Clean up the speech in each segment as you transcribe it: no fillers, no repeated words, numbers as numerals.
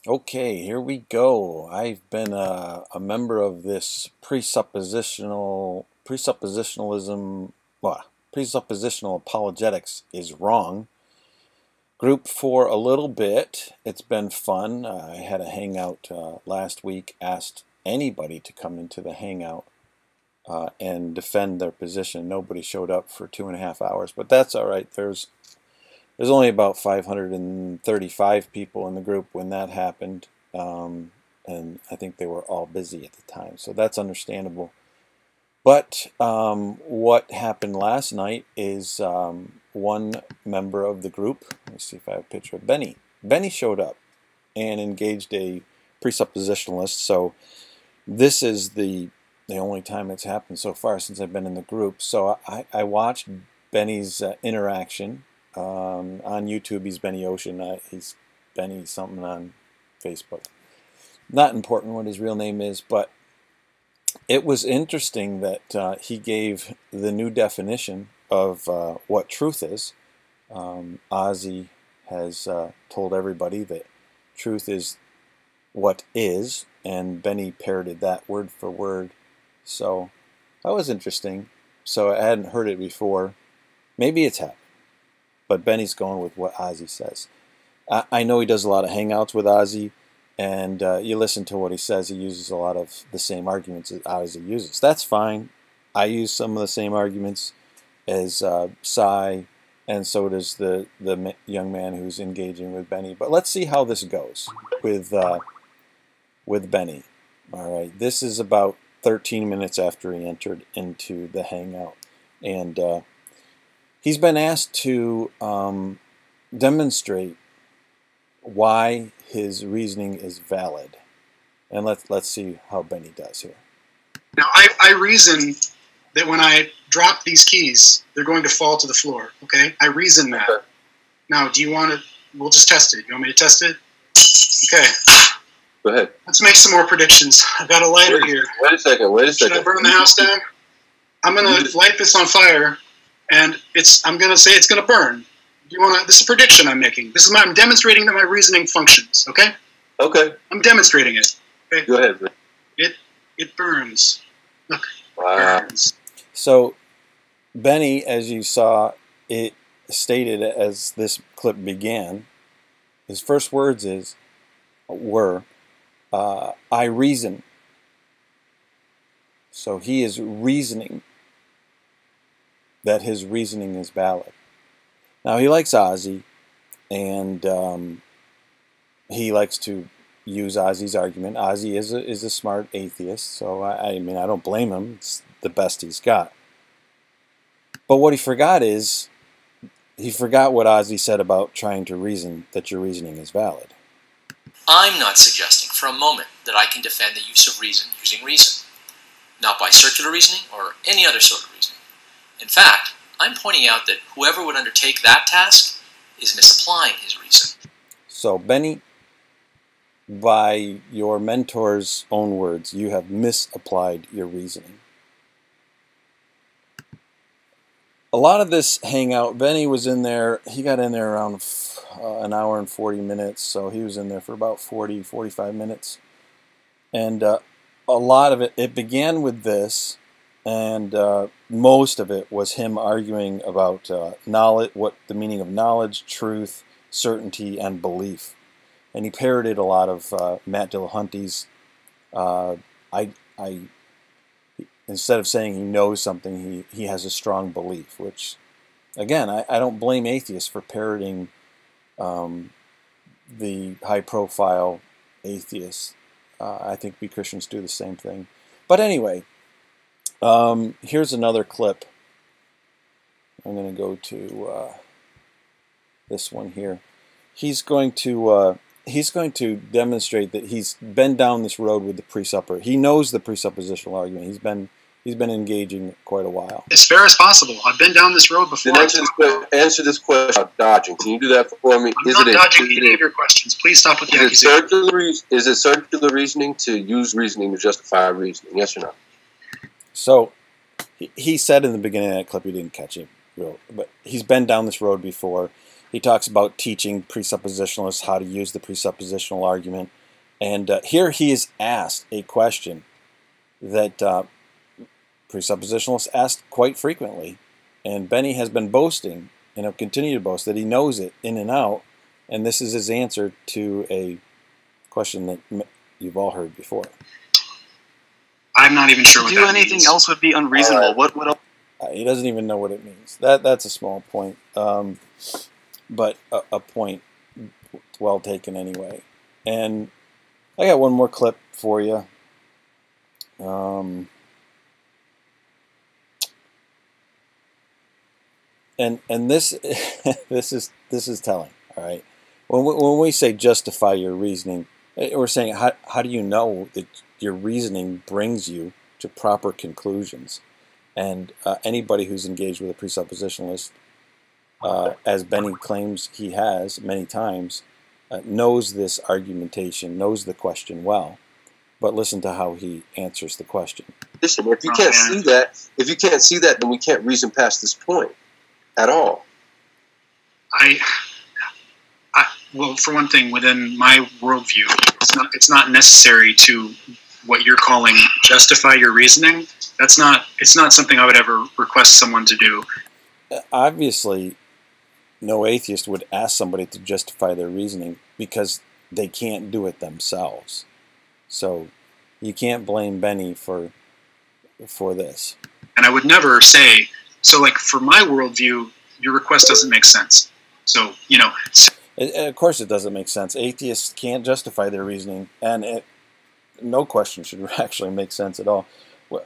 Okay, here we go. I've been a member of this presuppositionalism, well, presuppositional apologetics is wrong group for a little bit. It's been fun. I had a hangout last week, asked anybody to come into the hangout and defend their position. Nobody showed up for 2.5 hours, but that's all right. There's only about 535 people in the group when that happened, and I think they were all busy at the time, so that's understandable. But what happened last night is one member of the group, let me see if I have a picture of Benny. Benny showed up and engaged a presuppositionalist, so this is the only time it's happened so far since I've been in the group. So I watched Benny's interaction. On YouTube, he's Benny Ocean. He's Benny something on Facebook. Not important what his real name is, but it was interesting that he gave the new definition of what truth is. Ozzy has told everybody that truth is what is, and Benny parroted that word for word. So that was interesting. So I hadn't heard it before. Maybe it's happened. But Benny's going with what Ozzy says. I know he does a lot of hangouts with Ozzy, and you listen to what he says. He uses a lot of the same arguments that Ozzy uses. That's fine. I use some of the same arguments as Cy, and so does the young man who's engaging with Benny. But let's see how this goes with Benny. All right, this is about 13 minutes after he entered into the hangout, and he's been asked to demonstrate why his reasoning is valid, and let's see how Benny does here. Now, I reason that when I drop these keys, they're going to fall to the floor. Okay, I reason that. Okay. Now, do you want to? We'll just test it. You want me to test it? Okay. Go ahead. Let's make some more predictions. I've got a lighter here. Wait a second. Should I burn the house down? I'm going to light this on fire. And I'm going to say it's going to burn. Do you want to? This is a prediction I'm making. I'm demonstrating that my reasoning functions. Okay. Okay. I'm demonstrating it. Okay. Go ahead. It burns. Look. Wow. It burns. So Benny, as you saw, it stated as this clip began. His first words were, "I reason." So he is reasoning that his reasoning is valid. Now, he likes Ozzy, and he likes to use Ozzy's argument. Ozzy is a smart atheist, so I mean, I don't blame him. It's the best he's got. But what he forgot what Ozzy said about trying to reason that your reasoning is valid. I'm not suggesting for a moment that I can defend the use of reason using reason, not by circular reasoning or any other sort of reasoning. In fact, I'm pointing out that whoever would undertake that task is misapplying his reason. So, Benny, by your mentor's own words, you have misapplied your reasoning. A lot of this hangout, Benny was in there, he got in there around an hour and 40 minutes, so he was in there for about 45 minutes. And a lot of it began with this, and most of it was him arguing about knowledge, what the meaning of knowledge, truth, certainty, and belief. And he parroted a lot of Matt Dillahunty's. Instead of saying he knows something, he has a strong belief. Which, again, I don't blame atheists for parroting the high-profile atheists. I think we Christians do the same thing. But anyway. Here's another clip. I'm going to go to this one here. He's going to demonstrate that he's been down this road with the presupper. He knows the presuppositional argument. He's been engaging quite a while. As fair as possible. I've been down this road before. Answer this question about dodging. Can you do that for me? I'm not dodging any of your questions. Please stop with the accusation. Is it circular reasoning to use reasoning to justify reasoning? Yes or no? So, he said in the beginning of that clip, you didn't catch it, but he's been down this road before. he talks about teaching presuppositionalists how to use the presuppositional argument. And here he is asked a question that presuppositionalists ask quite frequently. And Benny has been boasting, and he'll continue to boast, that he knows it in and out. And this is his answer to a question that you've all heard before. I'm not even sure what that means. To do anything else would be unreasonable. What else? He doesn't even know what it means. That's a small point, but a point well taken anyway. And I got one more clip for you. And this this is telling. All right, when we say justify your reasoning, we're saying how do you know that your reasoning brings you to proper conclusions? And anybody who's engaged with a presuppositionalist, as Benny claims he has many times, knows this argumentation, knows the question well. But listen to how he answers the question. Listen, if you can't see that, then we can't reason past this point at all. Well, for one thing, within my worldview, it's not necessary to what you're calling justify your reasoning. It's not something I would ever request someone to do. Obviously, no atheist would ask somebody to justify their reasoning because they can't do it themselves. So you can't blame Benny for this. And I would never say, so like for my worldview, your request doesn't make sense. So, you know. Of course it doesn't make sense. Atheists can't justify their reasoning, and no question should actually make sense at all.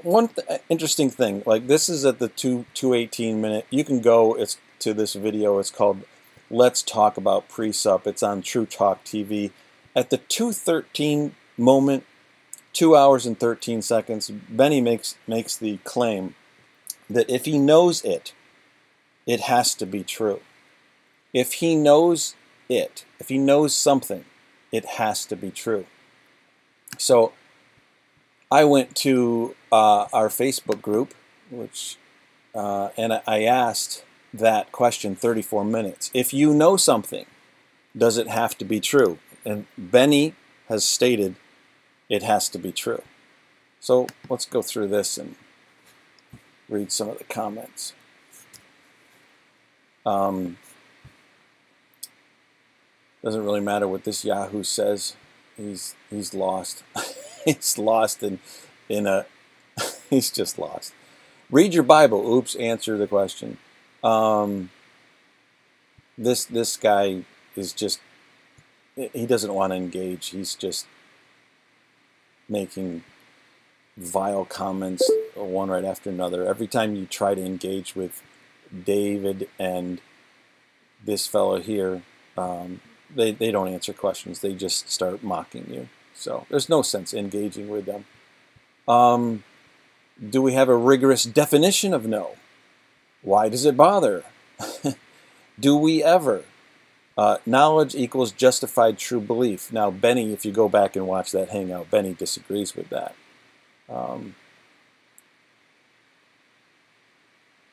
One interesting thing, like this is at the 2:18 minute. You can go to this video. It's called "Let's Talk About Presup." It's on True Talk TV. At the 2:13 moment, 2 hours and 13 seconds, Benny makes the claim that if he knows it has to be true. If he knows if he knows something, it has to be true. So I went to our Facebook group, and I asked that question 34 minutes. If you know something, does it have to be true? And Benny has stated it has to be true. So let's go through this and read some of the comments. Doesn't really matter what this Yahoo says. He's lost. He's lost in a. He's just lost. Read your Bible. Oops. Answer the question. This guy is just. He doesn't want to engage. He's just making vile comments, one right after another. Every time you try to engage with David and this fellow here, they don't answer questions. They just start mocking you. So there's no sense engaging with them. Do we have a rigorous definition of no? Why does it bother? Do we ever? Knowledge equals justified true belief. Now, Benny, if you go back and watch that hangout, Benny disagrees with that.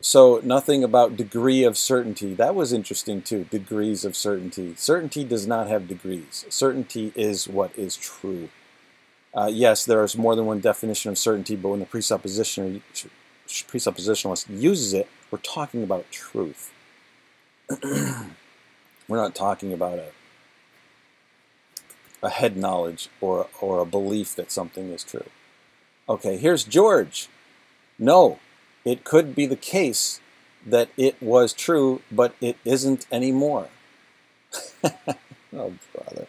So nothing about degree of certainty. That was interesting too, degrees of certainty. Certainty does not have degrees. Certainty is what is true. Yes, there is more than one definition of certainty, but when the presuppositionalist uses it, we're talking about truth. We're not talking about a head knowledge or a belief that something is true. Okay, here's George. No. It could be the case that it was true, but it isn't anymore. Oh, brother.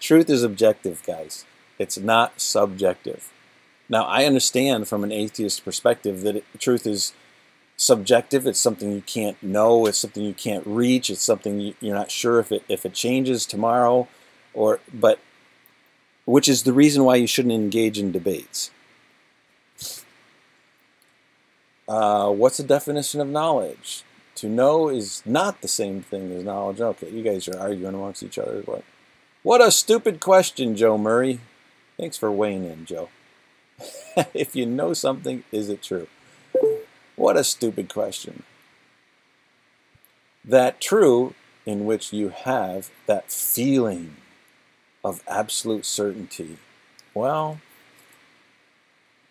Truth is objective, guys. It's not subjective. Now, I understand from an atheist perspective that truth is subjective. It's something you can't know. It's something you can't reach. It's something you're not sure if it changes tomorrow, but which is the reason why you shouldn't engage in debates. What's the definition of knowledge? To know is not the same thing as knowledge. Okay, you guys are arguing amongst each other. What a stupid question, Joe Murray. Thanks for weighing in, Joe. If you know something, is it true? What a stupid question. that true in which you have that feeling of absolute certainty, well,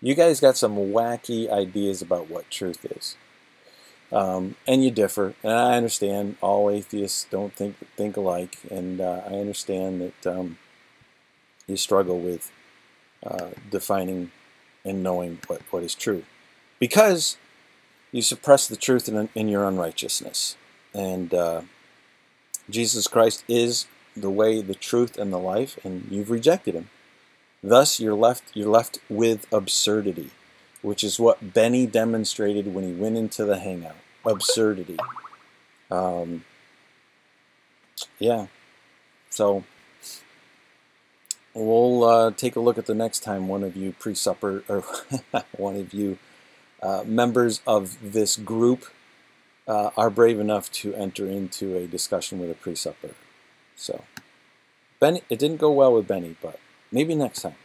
you guys got some wacky ideas about what truth is. And you differ, and I understand all atheists don't think alike, and I understand that you struggle with defining and knowing what is true, because you suppress the truth in your unrighteousness. And Jesus Christ is the way, the truth, and the life, and you've rejected him. Thus, you're left with absurdity, which is what Benny demonstrated when he went into the hangout. Absurdity. Yeah. So we'll take a look at the next time one of you pre-supper, or one of you members of this group are brave enough to enter into a discussion with a pre-supper. So, Benny, it didn't go well with Benny, but maybe next time.